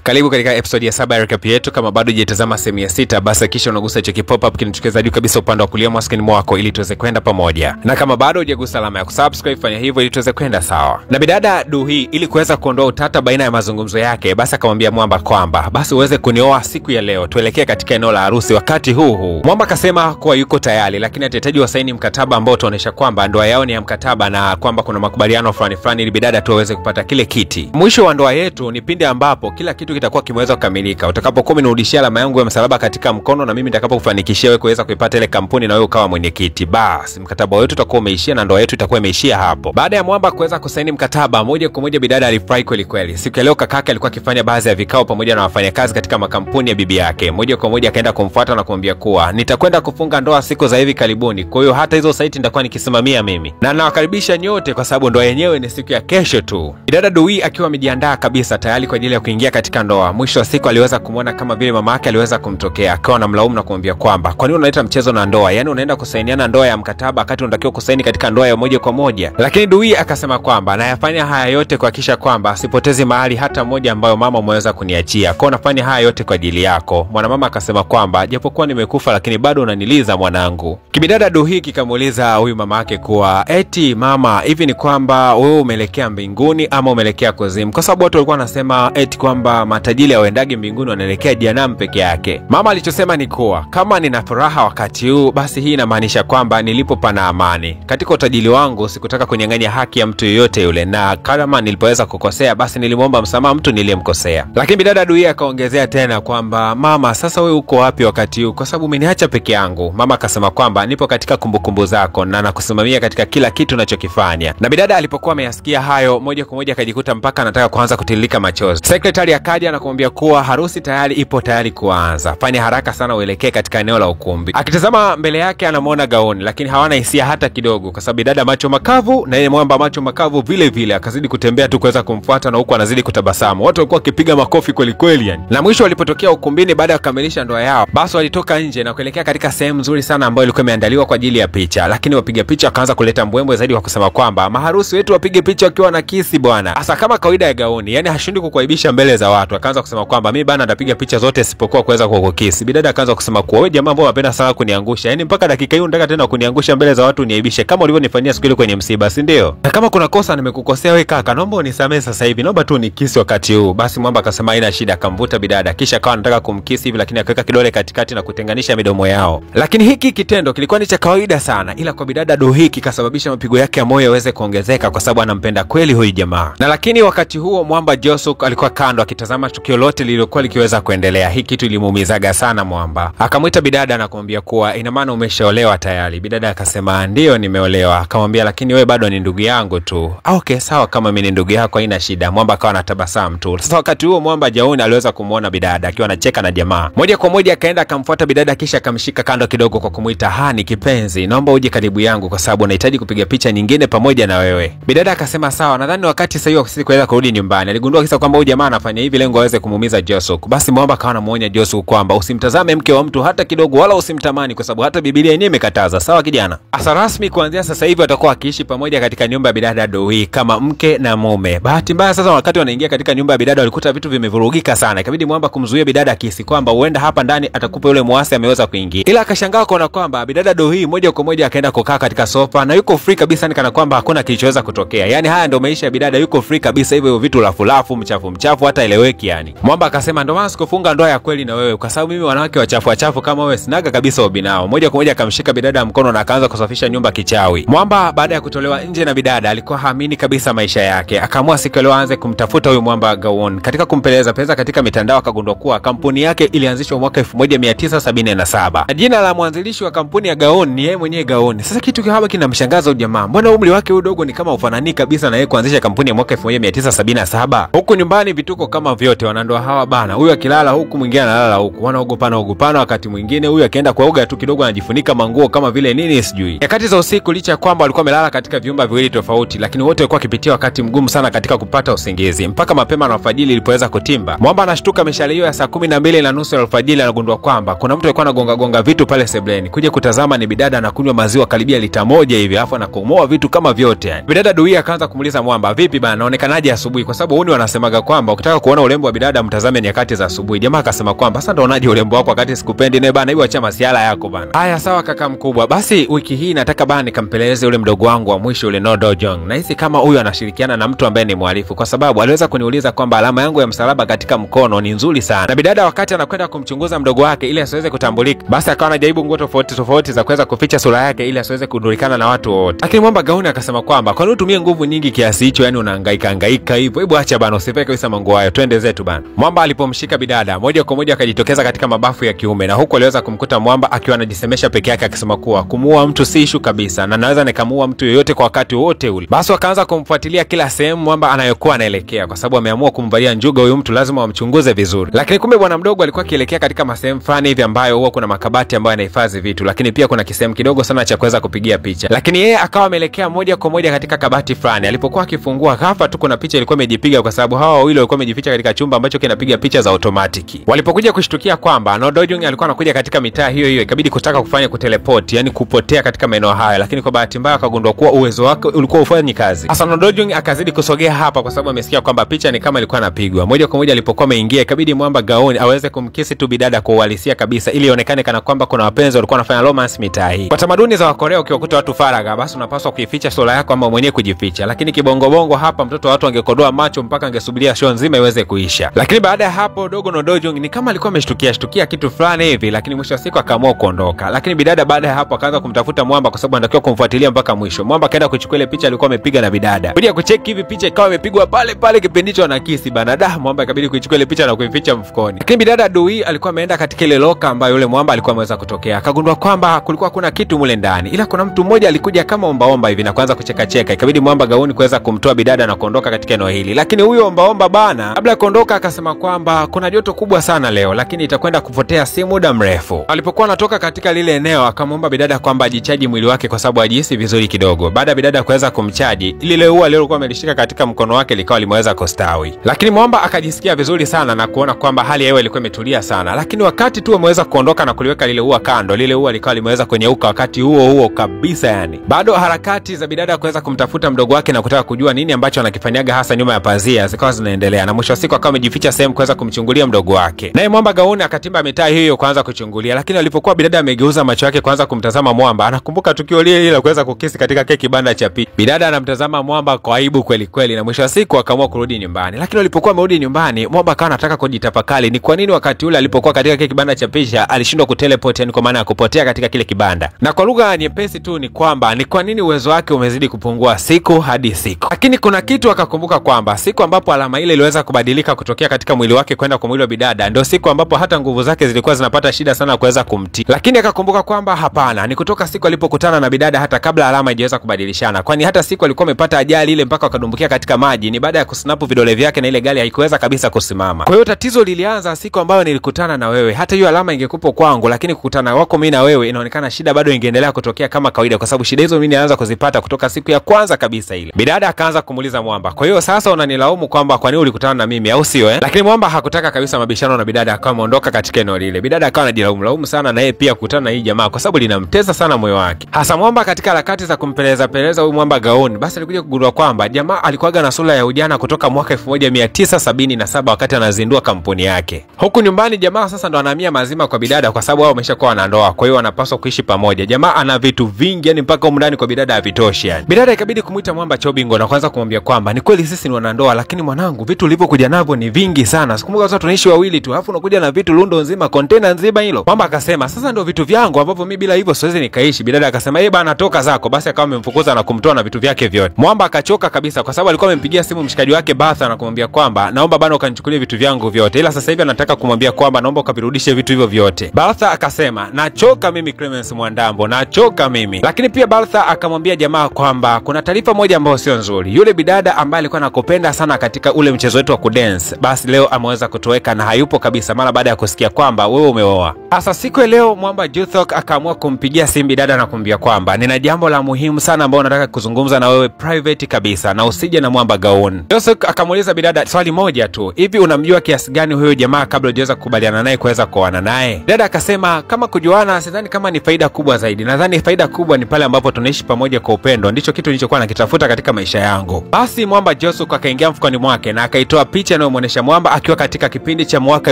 Karibu katika episode ya 7 ya recap yetu. Kama bado hujatazama sehemu ya 6, basi kisha unagusa hicho kipop up kinachokeza juu kabisa upande wa kulia mwa screen mwako ili tuweze kwenda pamoja. Na kama bado hujagusa alama ya kusubscribe, fanya hivyo ili tuweze kwenda sawa. Na bidada Duhi ili kuweza kuondoa utata baina ya mazungumzo yake, basi akamwambia Mwamba kwamba basi uweze kunioa siku ya leo, tuelekee katika eneo la harusi wakati huu. Mwamba akasema kuwa yuko tayari, lakini atahitaji wasaini mkataba ambao utaonesha kwamba ndoa yao ni ya mkataba na kwamba kuna makubaliano fulani ili bidada tu aweze kupata kile kiti. Mwisho wa ndoa yetu ni pindi ambapo kila kitu kitakuwa kimeweza kukamilika. Utakapokuwa umenirudishia alama yangu ya msalaba katika mkono na mimi nitakapokufanikishia wewe kuweza kuipata ile kampuni na wewe ukawa mwenyekiti, basi mkataba wetu utakuwa umeishia na ndoa yetu itakuwa imeishia hapo. Baada ya Mwamba kuweza kusaini mkataba, moja kwa moja bidada alifurahi kweli kweli. Siku ya leo kakake alikuwa akifanya baadhi ya vikao pamoja na wafanyakazi katika makampuni ya bibi yake. Moja kwa moja akaenda kumfuata na kumwambia kuwa nitakwenda kufunga ndoa siku za hivi karibuni, kwa hiyo hata hizo site nitakuwa nikisimamia mimi. Na nawakaribisha nyote kwa sababu ndoa yenyewe ni siku ya kesho tu. Bidada Duhi akiwa amejiandaa kabisa tayari kwa ajili ya kuingia katika ndoa. Mwisho wa siku aliweza kumuona kama vile mama yake aliweza kumtokea, akawa anamlaumu na kumwambia kwamba kwa nini unaleta mchezo na ndoa? Yaani unaenda kusainiana ndoa ya mkataba wakati unatakiwa kusaini katika ndoa ya moja kwa moja. Lakini Duhi akasema kwamba anayafanya haya yote kuhakikisha kwamba sipotezi mahali hata moja ambayo mama umeweza kuniachia. Kwa nafanya haya yote kwa ajili yako. Mwanamama akasema kwamba japokuwa nimekufa lakini bado unaniliza mwanangu. Kibidada Duhi kikamuuliza huyu mama yake kuwa eti mama, hivi ni kwamba wewe umeelekea mbinguni ama umeelekea kuzimu? Kwa sababu watu walikuwa wanasema eti kwamba matajiri hawaendagi mbinguni, wanaelekea jehanamu peke yake. Mama alichosema ni kuwa kama nina furaha wakati huu, basi hii inamaanisha kwamba nilipo pana amani. Katika utajiri wangu sikutaka kunyang'anya haki ya mtu yoyote yule, na kama nilipoweza kukosea basi nilimwomba msamaha mtu niliyemkosea. Lakini bidada Duhi akaongezea tena kwamba mama, sasa wewe uko wapi wakati huu? Kwa sababu umeniacha peke yangu. Mama akasema kwamba nipo katika kumbukumbu zako na nakusimamia katika kila kitu unachokifanya. Na bidada alipokuwa ameyasikia hayo, moja kwa moja akajikuta mpaka anataka kuanza kutiririka machozi. Sekretari akaja na kumwambia kuwa harusi tayari ipo tayari kuanza. Fanya haraka sana uelekee katika eneo la ukumbi. Akitazama mbele yake anamuona gauni, lakini hawana hisia hata kidogo kwa sababu bidada macho makavu na yeye Mwamba macho makavu vile vile. Akazidi kutembea tu kuweza kumfuata na huko anazidi kutabasamu. Watu walikuwa wakipiga makofi kweli kweli yani. Na mwisho walipotokea ukumbini baada ya kukamilisha ndoa yao, basi walitoka nje na kuelekea katika sehemu nzuri sana ambayo ilikuwa imeandaliwa kwa ajili ya picha. Lakini wapiga picha wakaanza kuleta mbwembwe zaidi kwa kusema kwamba maharusi wetu wapige picha wakiwa na kisi bwana. Hasa kama kawaida ya gauni, yani hashindi kukuaibisha mbele za watu. Akaanza kusema kwamba mimi bana nitapiga picha zote isipokuwa kuweza kukukisi. Bidada akaanza kusema kuwa wewe jamaa mbona unapenda sana kuniangusha? Yani mpaka dakika hii unataka tena kuniangusha mbele za watu niaibishe kama ulivyonifanyia siku ile kwenye msiba, si ndio? Na kama kuna kosa nimekukosea wewe kaka, naomba unisamehe sasa hivi. Naomba tu nikisi wakati huu. Basi Mwamba akasema haina shida, akamvuta bidada kisha akawa anataka kumkisi hivi, lakini akaweka kidole katikati na kutenganisha midomo yao. Lakini hiki kitendo kilikuwa ni cha kawaida sana, ila kwa bidada Duhi kikasababisha mapigo yake ya moyo yaweze kuongezeka kwa sababu anampenda kweli huyu jamaa. Na lakini wakati huo Mwamba Josuk alikuwa kando akitazama tukio lote lililokuwa likiweza kuendelea. Hii kitu ilimuumizaga sana Mwamba. Akamwita bidada na kumwambia kuwa ina maana umeshaolewa tayari? Bidada akasema ndio nimeolewa. Akamwambia lakini wewe bado ni ndugu yangu tu. Okay sawa, kama mimi ni ndugu yako haina shida. Mwamba akawa anatabasamu tu. Sasa wakati huo Mwamba Jauni aliweza kumuona bidada akiwa anacheka na jamaa. Moja kwa moja akaenda akamfuata bidada kisha akamshika kando kidogo kwa kumuita hani kipenzi, naomba uje karibu yangu kwa sababu nahitaji kupiga picha nyingine pamoja na wewe. Bidada akasema sawa, nadhani wakati sasa hiyo sisi kuweza kurudi nyumbani. Aligundua kisa kwamba huyu jamaa anafanya hivi lengo aweze kumuumiza Josuk. Basi Mwamba akawa anamuonya Josuk kwamba usimtazame mke wa mtu hata kidogo, wala usimtamani kwa sababu hata Biblia yenyewe imekataza. Sawa kijana? Asa rasmi kuanzia sasa hivi watakuwa wakiishi pamoja katika nyumba ya bidada Duhi kama mke na mume. Bahati mbaya sasa wakati wanaingia katika nyumba ya bidada walikuta vitu vimevurugika sana. Ikabidi Mwamba kumzuia bidada akihisi kwamba huenda hapa ndani atakupa yule muasi ameweza kuingia. Ila akashangaa kuona kwamba bidada Duhi moja kwa moja akaenda kukaa katika sofa na yuko free kabisa, ni kana kwamba hakuna kilichoweza kutokea. Yani haya ndio maisha ya bidada, yuko free kabisa hivyo vitu lafu mchafu hata eleweki yani. Mwamba akasema ndio maana sikufunga ndoa ya kweli na wewe kwa sababu mimi wanawake wachafu kama wewe sinaga kabisa ubinao. Moja kwa moja akamshika bidada mkono na akaanza kusafisha nyumba kichawi. Mwamba baada ya kutolewa nje na bidada alikuwa haamini kabisa maisha yake. Akaamua siku leo aanze kumtafuta huyu Mwamba Gawon. Katika kumpeleza pesa katika mitandao akagundua kuwa kampuni yake ilianzishwa mwaka 1977. Jina la mwanzilishi wa kampuni ya Gawon ni yeye mwenyewe Gawon. Sasa kitu kihaba kinamshangaza jamaa. Mbona umri wake udogo ni kama ufanani kabisa na yeye kuanzisha kampuni ya mwaka 1977? Huku nyumbani vituko kama vyote, wanandoa hawa bana. Huyu akilala huku mwingine analala huku. Wanaogopana wakati mwingine huyu akienda kuoga tu kidogo anajifunika manguo kama vile nini sijui. Nyakati za usiku licha kwamba walikuwa wamelala katika vyumba viwili tofauti, lakini wote walikuwa wakipitia wakati mgumu sana katika kupata usingizi. Mpaka mapema na alfajiri ilipoweza kutimba. Mwamba anashtuka mishale hiyo ya saa 12:30 ya alfajiri anagundua kwamba kuna mtu alikuwa anagonga vitu pale sebleni. Kuja kutazama ni bidada anakunywa maziwa karibia lita 1 hivi afu anakomoa vitu kama vyote yani. Bidada Duhi akaanza kumuuliza Mwamba, vipi bana, naonekanaje asubuhi? Kwa sababu huni wanasemaga kwamba ukitaka kuona urembo wa bidada mtazame nyakati za asubuhi. Jamaa akasema kwamba sasa ndo unaje urembo wako wakati sikupendi naye bana, hiyo acha masiala yako bana. Haya sawa kaka mkubwa, basi wiki hii nataka bana nikampeleleze ule mdogo wangu wa mwisho ule No Do Jong. Nahisi kama huyu anashirikiana na mtu ambaye ni mhalifu, kwa sababu aliweza kuniuliza kwamba alama yangu ya msalaba katika mkono ni nzuri sana. Na bidada wakati anakwenda kumchunguza mdogo wake ili asiweze kutambulika, basi akawa anajaribu nguo tofauti za kuweza kuficha sura yake ili asiweze kujulikana na watu wote. Lakini mwamba gauni akasema kwamba kwa nini utumie nguvu nyingi kiasi hicho, yani unahangaika hivyo? Hebu acha bana, usipeke kabisa manguo hayo, twende zetu bana. Mwamba alipomshika bidada moja kwa moja akajitokeza katika mabafu ya kiume, na huko aliweza kumkuta mwamba akiwa anajisemesha peke yake akisema kuwa kumuua mtu si issue kabisa na naweza nikamuua mtu yoyote kwa wakati wote ule. Basi wakaanza kumfuatilia kila sehemu mwamba anayokuwa anaelekea, kwa sababu ameamua kumvalia njuga huyu mtu, lazima wamchunguze vizuri. Lakini kumbe bwana mdogo alikuwa akielekea katika masehemu fulani hivi ambayo huwa kuna makabati ambayo yanahifadhi vitu, lakini pia kuna kisehemu kidogo sana cha kuweza kupigia picha. Lakini yeye akawa ameelekea moja kwa moja katika kabati fulani. Alipokuwa akifungua ghafla tu kuna picha ilikuwa imejipiga, kwa sababu hawa wawili walikuwa wamejificha katika chumba ambacho kinapiga picha za automatic. Walipokuja kushtukia kwamba No Do Jong alikuwa anakuja katika mitaa hiyo, ikabidi kutaka kufanya kuteleport, yani kupotea katika maeneo haya, lakini kwa bahati mbaya akagundua kuwa uwezo wake ulikuwa ufanyi kazi. Sasa No Do Jong akazidi kusogea hapa kwa sababu amesikia kwamba picha ni kama ilikuwa inapigwa. Moja kwa moja alipokuwa ameingia ikabidi mwamba gauni aweze kumkisi tu bidada kwa uhalisia kabisa ili ionekane kana kwamba kuna wapenzi walikuwa wanafanya romance mitaa hii. Kwa tamaduni za Wakorea ukiwakuta watu faraga, basi unapaswa kuificha sura yako ama mwenyewe kujificha. Lakini kibongo hapa mtoto wa watu angekodoa macho mpaka angesubiria show nzima iweze kuisha. Lakini baada ya hapo dogo No Do Jong ni kama alikuwa ameshtukia kitu fulani hivi, lakini mwisho wa siku akaamua kuondoka. Lakini bidada baada ya hapo akaanza kumtafuta mwamba kwa sababu anatakiwa kumfuatilia mpaka mwisho. Mwamba kaenda kuchukua ile picha alikuwa amepiga na bidada. Kuja kucheck hivi picha ikawa imepigwa pale kipindi hicho na kisi bana. Mwamba ikabidi kuichukua ile picha na kuificha mfukoni. Lakini bidada Dui alikuwa ameenda katika ile loka ambayo yule mwamba alikuwa ameweza kutokea. Akagundua kwamba kulikuwa kuna kitu mule ndani, ila kuna mtu mmoja alikuja kama ombaomba hivi na kuanza kucheka. Ikabidi mwamba gauni kuweza kumtoa bidada na kuondoka katika eneo hili. Lakini huyo ombaomba bana kabla ya kuondoka akasema kwamba kuna joto kubwa sana leo, lakini itakwenda kupotea si muda mrefu. Alipokuwa anatoka katika lile eneo akamwomba bidada kwamba ajichaji mwili wake kwa sababu ajihisi vizuri kidogo. Baada ya bidada kuweza kumchaji, lile ua alikuwa amelishika katika mkono wake likawa limeweza kustawi. Lakini mwamba akajisikia vizuri sana na kuona kwamba hali ya hewa ilikuwa imetulia sana. Lakini wakati tu ameweza kuondoka na kuliweka lile ua kando, lile ua likawa limeweza kunyeuka wakati huo kabisa yani. Bado harakati za bidada kuweza kumtafuta mdogo wake na kutaka kujua nini ambacho anakifanyaga hasa nyuma ya pazia zikawa zinaendelea, na mwisho wa siku akawa amejificha sehemu kuweza kumchungulia mdogo wake. Naye mwamba gauni akatimba mitaa hiyo kuanza kuchungulia. Lakini alipokuwa bidada amegeuza macho yake kuanza kumtazama mwamba, anakumbuka tukio lile la kuweza kukisi katika keki banda cha picha. Bidada anamtazama mwamba kwa aibu kweli, na mwisho wa siku akaamua kurudi nyumbani. Lakini alipokuwa amerudi nyumbani, mwamba akawa anataka kujitafakari ni kwa nini wakati ule alipokuwa katika keki banda cha picha alishindwa kuteleport, yani kwa maana ya kupotea katika kile kibanda. Na kwa lugha nyepesi tu ni kwamba ni kwa nini uwezo wake umezidi kupungua siku hadi siku. Lakini kuna kitu akakumbuka kwamba siku ambapo alama ile iliweza kubadilika kutokea katika mwili wake kwenda kwa mwili wa bidada ndio siku ambapo hata nguvu zake zilikuwa zinapata shida sana kuweza kumtii. Lakini akakumbuka kwamba hapana, ni kutoka siku alipokutana na bidada hata kabla alama haijaweza kubadilishana. Kwani hata siku alikuwa amepata ajali ile mpaka akadumbukia katika maji ni baada ya kusnapu vidole vyake na ile gari haikuweza kabisa kusimama. Kwa hiyo tatizo lilianza siku ambayo nilikutana na wewe. Hata hiyo alama ingekupo kwangu, lakini kukutana wako mimi na wewe inaonekana shida bado ingeendelea kutokea kama kawaida, kwa sababu shida hizo mimi nilianza kuzipata kutoka siku ya kwanza kabisa ile. Bidada akaanza kumuuliza mwamba, kwa hiyo sasa unanilaumu kwamba kwa nini ulikutana na mimi au sio Lakini mwamba hakutaka kabisa mabishano na bidada, akawa ameondoka katika eneo lile. Bidada akawa anajilaumu sana na yeye pia kukutana na hii jamaa kwa sababu linamtesa sana moyo wake. Hasa mwamba katika harakati za kumpeleza huyu mwamba gauni, basi alikuja kugundua kwamba jamaa alikuwaga na sura ya ujana kutoka mwaka 1977 wakati anazindua kampuni yake. Huku nyumbani jamaa sasa ndo anahamia mazima kwa bidada kwa sababu wao wameshakuwa wanandoa, kwa hiyo wanapaswa kuishi pamoja. Jamaa ana vitu vingi yani mpaka huko ndani kwa bidada havitoshi yani. Bidada ikabidi kumuita mwamba chobingo na kuanza kumwambia kwamba ni kweli sisi ni wanandoa, lakini mwanangu vitu ulivyokuja navyo ni vingi sana. Sikumbuka sasa tunaishi wawili tu, alafu unakuja na vitu lundo nzima, container nzima hilo. Mwamba akasema sasa ndio vitu vyangu ambavyo mimi bila hivyo siwezi nikaishi. Bidada akasema bana toka zako. Basi akawa amemfukuza na kumtoa na vitu vyake vyote. Mwamba akachoka kabisa kwa sababu alikuwa amempigia simu mshikaji wake Bartha na kumwambia kwamba naomba bana ukanichukulie vitu vyangu vyote, ila sasa hivi anataka kumwambia kwamba naomba ukavirudishe vitu hivyo vyote. Bartha akasema nachoka mimi Clemence Mwandambo, nachoka mimi. Lakini pia Bartha akamwambia jamaa kwamba kuna taarifa moja ambayo sio nzuri. Yule bidada ambaye alikuwa anakupenda sana katika ule mchezo wetu wa kudance, basi leo ameweza kutoweka na hayupo kabisa mara baada ya kusikia kwamba wewe umeoa. Hasa siku ya leo mwamba Juthok akaamua kumpigia simu bidada na kumwambia kwamba nina jambo la muhimu sana ambalo nataka kuzungumza na wewe private kabisa na usije na mwamba gauni. Juthok akamuuliza bidada swali moja tu, hivi unamjua kiasi gani huyo jamaa kabla hujaweza kukubaliana naye kuweza kuoana naye? Dada akasema kama kujuana sidhani kama ni faida kubwa zaidi, nadhani faida kubwa ni pale ambapo tunaishi pamoja kwa upendo, ndicho kitu nilichokuwa nakitafuta katika maisha yangu. Basi mwamba Juthok akaingia mfukoni mwake na akaitoa picha yanayomwonyesha mwamba akiwa katika kipindi cha mwaka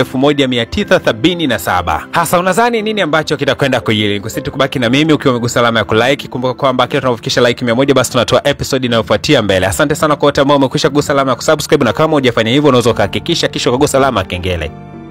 1977. Hasa unadhani nini ambacho kitakwenda kujiri? Kusiti kubaki na mimi ukiwa umegusa alama ya kulike. Kumbuka kwamba kila tunapofikisha like 100 basi tunatoa episode inayofuatia mbele. Asante sana kwa wote ambao umekwisha kugusa alama ya kusubscribe, na kama hujafanya hivyo unaweza kuhakikisha kisha kugusa alama ya kengele.